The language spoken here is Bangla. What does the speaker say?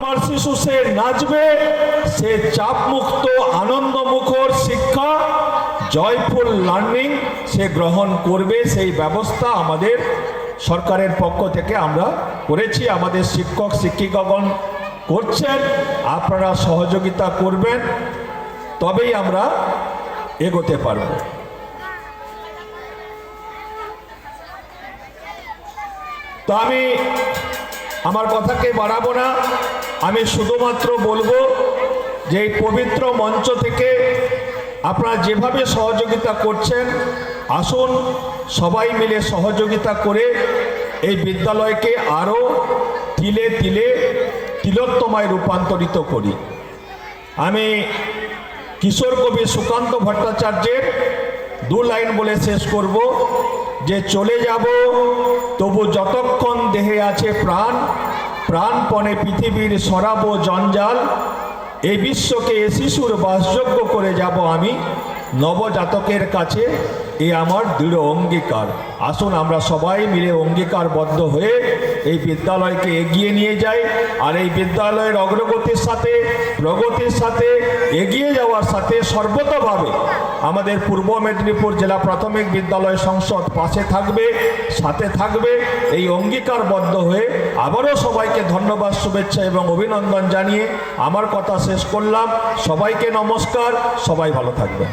আমার শিশু সে নাচবে, সে চাপ মুক্ত আনন্দ মুখর শিক্ষা জয়ফুল লার্নিং সে গ্রহণ করবে, সেই ব্যবস্থা আমাদের সরকারের পক্ষ থেকে আমরা করেছি। আমাদের শিক্ষক শিক্ষিকাগণ করছেন, আপনারা সহযোগিতা করবেন, তবেই আমরা এগোতে পারব। তো আমি আমার কথাকে বাড়াবো না, আমি শুধুমাত্র বলবো যে এই পবিত্র মঞ্চ থেকে আপনারা যেভাবে সহযোগিতা করছেন, আসুন সবাই মিলে সহযোগিতা করে এই বিদ্যালয়কে আরও তিলে তিলে তিলোত্তমায় রূপান্তরিত করি। আমি কিশোর কবি সুকান্ত ভট্টাচার্যের দু লাইন বলে শেষ করব যে চলে যাব তবু যতক্ষণ দেহে আছে প্রাণ, প্রাণপণে পৃথিবীর সরাবো জঞ্জাল, এই বিশ্বকে এ শিশুর বাসযোগ্য করে যাব আমি নবজাতকের কাছে, এ আমার দৃঢ় অঙ্গীকার। আসুন আমরা সবাই মিলে অঙ্গীকারবদ্ধ হয়ে এই বিদ্যালয়কে এগিয়ে নিয়ে যাই, আর এই বিদ্যালয়ের অগ্রগতির সাথে প্রগতির সাথে এগিয়ে যাওয়ার সাথে সর্বতভাবে আমাদের পূর্ব মেদিনীপুর জেলা প্রাথমিক বিদ্যালয় সংসদ পাশে থাকবে, সাথে থাকবে। এই অঙ্গীকারবদ্ধ হয়ে আবারও সবাইকে ধন্যবাদ, শুভেচ্ছা এবং অভিনন্দন জানিয়ে আমার কথা শেষ করলাম। সবাইকে নমস্কার, সবাই ভালো থাকবেন।